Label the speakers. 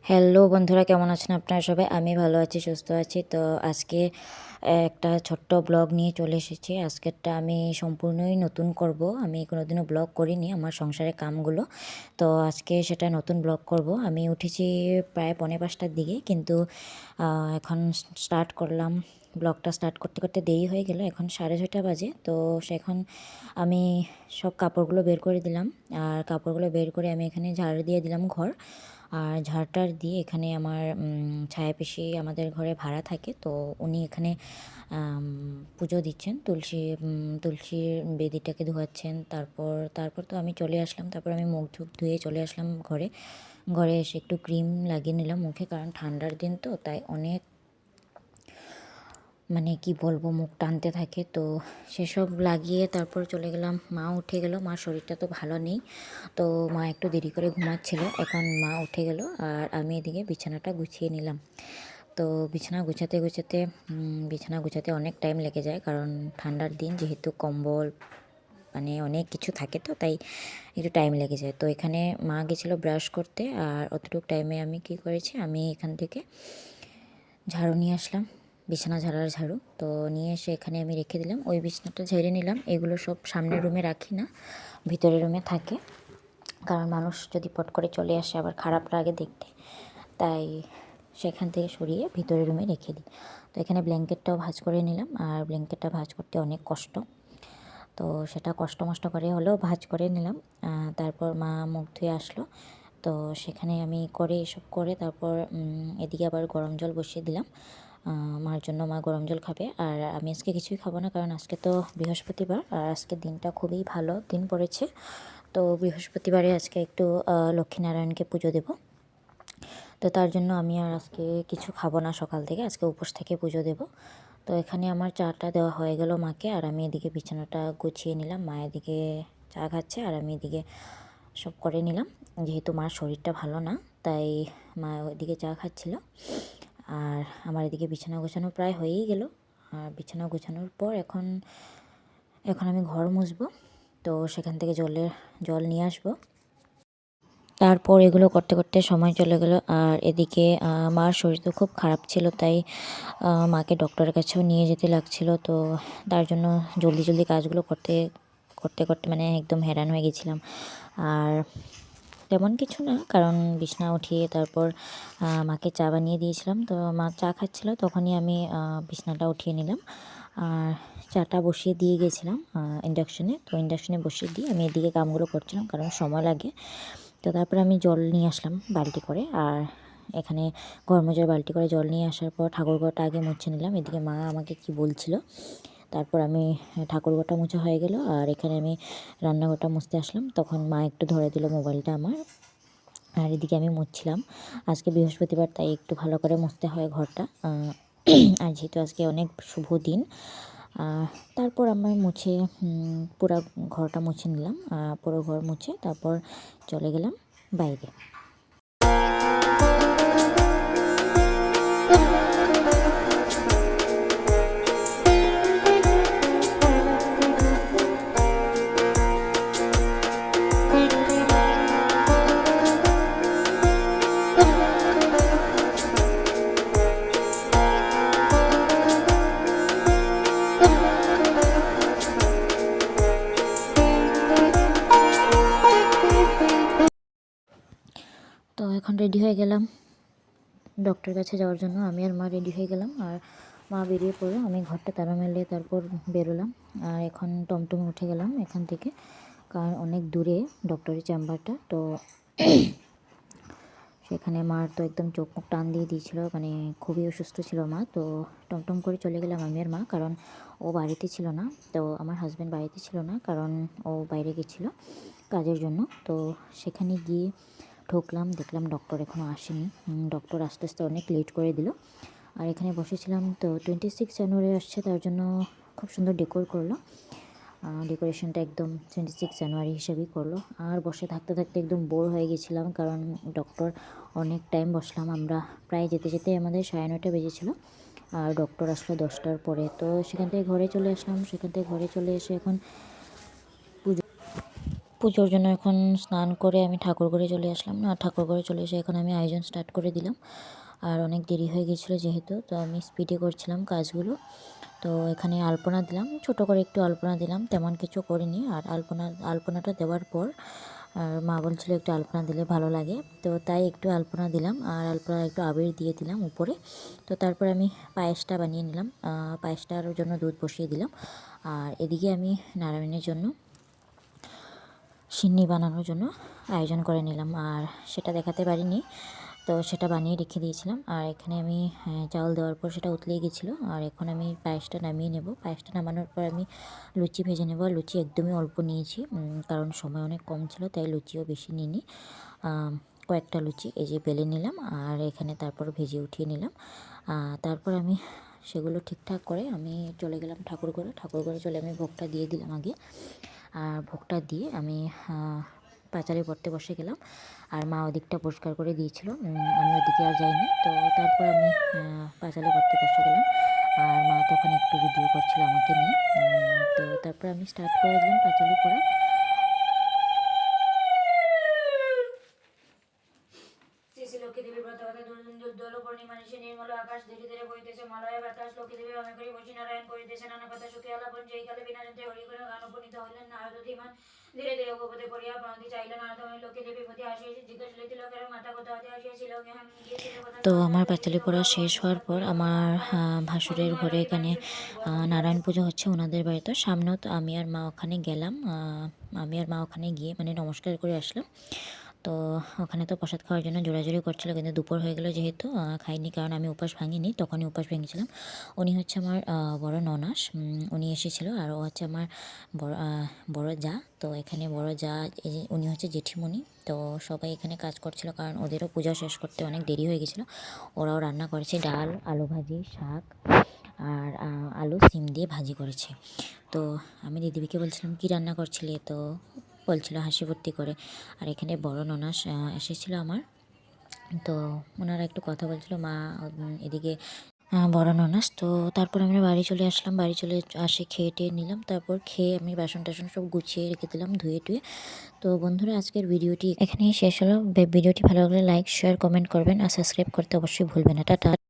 Speaker 1: Hello বন্ধুরা, কেমন আছেন আপনারা সবাই? আমি ভালো আছি, সুস্থ আছি। তো আজকে একটা ছোট্ট ব্লগ নিয়ে চলে এসেছি। আজকেরটা আমি সম্পূর্ণই নতুন করব। আমি কোনোদিনও ব্লগ করিনি আমার সংসারের কামগুলো। তো আজকে সেটা নতুন ব্লগ করব। আমি উঠেছি প্রায় 4:45টার দিকে, কিন্তু এখন স্টার্ট করলাম। ব্লগটা স্টার্ট করতে করতে দেরি হয়ে গেল। এখন 6:30 বাজে। তো এখন আমি সব কাপড়গুলো বের করে দিলাম। আর কাপড়গুলো বের করে আমি এখানে ঝাড়ু দিয়ে দিলাম ঘর। আর ঝাড়টার দিয়ে এখানে আমার ছায়া পিসি আমাদের ঘরে ভাড়া থাকে। তো উনি এখানে পুজো দিচ্ছেন, তুলসীর বেদিটাকে ধোয়াচ্ছেন। তারপর তো আমি চলে আসলাম। তারপর আমি মুখ ঝুঁক ধুয়ে চলে আসলাম ঘরে। ঘরে এসে একটু ক্রিম লাগিয়ে নিলাম মুখে, কারণ ঠান্ডার দিন তো, তাই অনেক মানে কি বলবো, মুখ টানতে থাকে। তো সেসব লাগিয়ে তারপর চলে গেলাম। মা উঠে গেল। মার শরীরটা তো ভালো নেই, তো মা একটু দেরি করে ঘুমাচ্ছিল। এখন মা উঠে গেল আর আমি এদিকে বিছানাটা গুছিয়ে নিলাম। তো বিছানা গুছাতে অনেক টাইম লেগে যায়, কারণ ঠান্ডার দিন যেহেতু কম্বল মানে অনেক কিছু থাকে, তো তাই একটু টাইম লেগে যায়। তো এখানে মা গেছিলো ব্রাশ করতে, আর অতটুকু টাইমে আমি কি করেছি, আমি এখান থেকে ঝাড়ু নিয়ে আসলাম, বিছানা ঝাড়ার ঝাড়ু। তো নিয়ে এসে এখানে আমি রেখে দিলাম। ওই বিছানাটা ঝেড়ে নিলাম। এগুলো সব সামনের রুমে রাখি না, ভিতরের রুমে থাকে, কারণ মানুষ যদি পট করে চলে আসে আবার খারাপ লাগে দেখতে, তাই সেখান থেকে সরিয়ে ভিতরের রুমে রেখে দিই। তো এখানে ব্ল্যাঙ্কেটটাও ভাঁজ করে নিলাম। আর ব্ল্যাঙ্কেটটা ভাঁজ করতে অনেক কষ্ট, তো সেটা কষ্ট মষ্ট করে হলেও ভাঁজ করে নিলাম। তারপর মা মুখ ধুয়ে আসলো। তো সেখানে আমি করে এসব করে তারপর এদিকে আবার গরম জল বসিয়ে দিলাম মার জন্য। মা গরম জল খাবে, আর আমি আজকে কিছুই খাবো না, কারণ আজকে তো বৃহস্পতিবার আর আজকের দিনটা খুবই ভালো দিন পড়েছে। তো বৃহস্পতিবারে আজকে একটু লক্ষ্মীনারায়ণকে পুজো দেব। তো তার জন্য আমি আর আজকে কিছু খাবো না সকাল থেকে, আজকে উপোস থেকে পুজো দেব। তো এখানে আমার চাটা দেওয়া হয়ে গেল মাকে, আর আমি এদিকে বিছানাটা গুছিয়ে নিলাম। মা এদিকে চা খাচ্ছে আর আমি এদিকে সব করে নিলাম। যেহেতু মার শরীরটা ভালো না, তাই মা ওইদিকে চা খাচ্ছিল। আর আমার এদিকে বিছানা গোছানো প্রায় হয়েই গেল। আর বিছানা গোছানোর পর এখন আমি ঘর মুছবো। তো সেখান থেকে জল নিয়ে আসবো। তারপর এগুলো করতে করতে সময় চলে গেল। আর এদিকে মার শরীর তো খুব খারাপ ছিল, তাই মাকে ডক্টরের কাছেও নিয়ে যেতে লাগছিল। তো তার জন্য জলদি জলদি কাজগুলো করতে করতে করতে মানে একদম হ্যারান হয়ে গেছিলাম। আর তেমন কিছু না, কারণ বিছানা উঠিয়ে তারপর মাকে চা বানিয়ে দিয়েছিলাম। তো মা চা খাচ্ছিল, তখনই আমি বিছানাটা উঠিয়ে নিলাম। আর চাটা বসিয়ে দিয়ে গেছিলাম ইন্ডাকশনে। তো ইন্ডাকশনে বসিয়ে দিয়ে আমি এদিকে কামগুলো করছিলাম, কারণ সময় লাগে। তো তারপরে আমি জল নিয়ে আসলাম বালতি করে। আর এখানে ঘর মোছার বালতি করে জল নিয়ে আসার পর ঠাকুরঘরটা আগে মুছে নিলাম। এদিকে মা আমাকে কি বলছিল। তারপর আমি ঠাকুরঘরটা মোছা হয়ে গেল, আর এখানে আমি রান্নাঘরটা মুছতে আসলাম। তখন মা একটু ধরে দিল মোবাইলটা আমার। আর এদিকে আমি মুছছিলাম। আজকে বৃহস্পতিবার, তাই একটু ভালো করে মুছতে হয় ঘরটা। আর যেহেতু আজকে অনেক শুভ দিন, তারপর আমি মুছে পুরো ঘরটা মুছে নিলাম। পুরো ঘর মুছে তারপর চলে গেলাম বাইরে। তো এখন রেডি হয়ে গেলাম ডক্টরের কাছে যাওয়ার জন্য। আমি আর মা রেডি হয়ে গেলাম, আর মা বেরিয়ে পড়লো। আমি ঘরটা তালা মেলে তারপর বেরোলাম। আর এখন টমটমে উঠে গেলাম এখান থেকে, কারণ অনেক দূরে ডক্টরের চেম্বারটা। তো সেখানে মার তো একদম চোখ মুখ টান দিয়ে দিয়েছিলো, মানে খুবই অসুস্থ ছিল মা। তো টমটম করে চলে গেলাম আমি আর মা, কারণ ও বাড়িতে ছিল না। তো আমার হাজব্যান্ড বাড়িতে ছিল না, কারণ ও বাইরে গেছিলো কাজের জন্য। তো সেখানে গিয়ে ঢুকলাম, দেখলাম ডক্টর এখনও আসেনি। ডক্টর আস্তে আস্তে অনেক লেট করে দিল। আর এখানে বসেছিলাম। তো 26 জানুয়ারি আসছে, তার জন্য খুব সুন্দর ডেকোর করলো। ডেকোরেশনটা একদম 26 জানুয়ারি হিসেবেই করলো। আর বসে থাকতে থাকতে একদম বোর হয়ে গেছিলাম, কারণ ডক্টর অনেক টাইম বসলাম আমরা। প্রায় যেতে যেতে আমাদের 9:30 বেজেছিলো। আর ডক্টর আসলো 10টার পরে। তো সেখান থেকে ঘরে চলে আসলাম। সেখান থেকে ঘরে চলে এসে এখন পুজোর জন্য এখন স্নান করে আমি ঠাকুর ঘরে চলে আসলাম। না, ঠাকুর ঘরে চলে এসে এখন আমি আয়োজন স্টার্ট করে দিলাম। আর অনেক দেরি হয়ে গেছিলো যেহেতু, তো আমি স্পিডে করছিলাম কাজগুলো। তো এখানে আলপনা দিলাম, ছোট করে একটু আলপনা দিলাম, তেমন কিছু করিনি। আর আলপনাটা দেওয়ার পর আর মা বলছিল একটু আলপনা দিলে ভালো লাগে, তো তাই একটু আলপনা দিলাম আর আলপনা একটু আবির দিয়ে দিলাম উপরে। তো তারপর আমি পায়েসটা বানিয়ে নিলাম, পায়েসটার জন্য দুধ বসিয়ে দিলাম। আর এদিকে আমি নারায়ণের জন্য সিন্নি বানানোর জন্য আয়োজন করে নিলাম, আর সেটা দেখাতে পারিনি, তো সেটা বানিয়ে রেখে দিয়েছিলাম। আর এখানে আমি চাউল দেওয়ার পর সেটা উতলে গেছিলো। আর এখন আমি পায়েসটা নামিয়ে নেব। পায়েসটা নামানোর পর আমি লুচি ভেজে নেব। লুচি একদমই অল্প নিয়েছি, কারণ সময় অনেক কম ছিল, তাই লুচিও বেশি নিইনি। কয়েকটা লুচি এই যে বেলে নিলাম, আর এখানে তারপর ভেজে উঠিয়ে নিলাম। তারপর আমি সেগুলো ঠিকঠাক করে আমি চলে গেলাম ঠাকুর ঘরে চলে আমি ভোগটা দিয়ে দিলাম আগে। আর ভোগটা দিয়ে আমি পাঁচালি পড়তে বসে গেলাম। আর মা ওদিকটা পরিষ্কার করে দিয়েছিল, আমি ওদিকে আর যাইনি। তো তারপর আমি পাঁচালি পড়তে বসে গেলাম। আর মা তখন একটু ভিডিও করছিল আমাকে নিয়ে। তো তারপর আমি স্টার্ট করে দিলাম পাঁচালি পড়া। নির্মল আকাশ ধীরে ধীরে বইতেছে, মলয় বাতাস, লক্ষ্মী দেবী অমে করি বসি নারায়ণ করিতেছে নানা কথা সুখী আলাপন, যেই কালে বিনা যন্ত্রে হরি করে গান উপনীত হইলেন নারদ ধীমান। ধীরে ধীরে উপপদে পড়িয়া প্রণতি চাইলেন নারদময়, লক্ষ্মী দেবী প্রতি হাসিয়েছে, জিজ্ঞাসা লিখিল লোকের মাথা কথা হতে হাসিয়েছিল। তো আমার পাঁচালি পড়া শেষ হওয়ার পর আমার ভাসুরের ঘরে এখানে নারায়ণ পুজো হচ্ছে ওনাদের বাড়িতে সামনেও। তো আমি আর মা ওখানে গেলাম, আমি আর মা ওখানে গিয়ে মানে নমস্কার করে আসলাম। তো ওখানে তো প্রসাদ খাওয়ার জন্য জোরাজুরি করছিল, কিন্তু দুপুর হয়ে গেলো যেহেতু খাইনি, কারণ আমি উপাস ভাঙিনি, তখনই উপাস ভেঙেছিলাম। উনি হচ্ছে আমার বড় ননাস, উনি এসেছিলো। আর ও হচ্ছে আমার বড় যা। তো এখানে বড় যা, উনি হচ্ছে জেঠিমণি। তো সবাই এখানে কাজ করছিল, কারণ ওদেরও পূজা শেষ করতে অনেক দেরি হয়ে গেছিলো। ওরাও রান্না করেছে ডাল, আলু ভাজি, শাক আর আলু সিম দিয়ে ভাজি করেছে। তো আমি দিদিকে বলছিলাম কী রান্না করছিলে, তো বলছিল হাসি ভর্তি করে। আর এখানে বড় ননাস এসেছিলো আমার, তো ওনারা একটু কথা বলছিল, মা এদিকে বড় ননাস। তো তারপর আমরা বাড়ি চলে আসলাম, বাড়ি চলে আসে খেয়ে টেয়ে নিলাম। তারপর খেয়ে আমি বাসন টাসন সব গুছিয়ে রেখে দিলাম ধুয়ে টুয়ে। তো বন্ধুরা, আজকের ভিডিওটি এখানেই শেষ হলো। ভিডিওটি ভালো লাগলে লাইক শেয়ার কমেন্ট করবেন, আর সাবস্ক্রাইব করতে অবশ্যই ভুলবেন না। টাটা।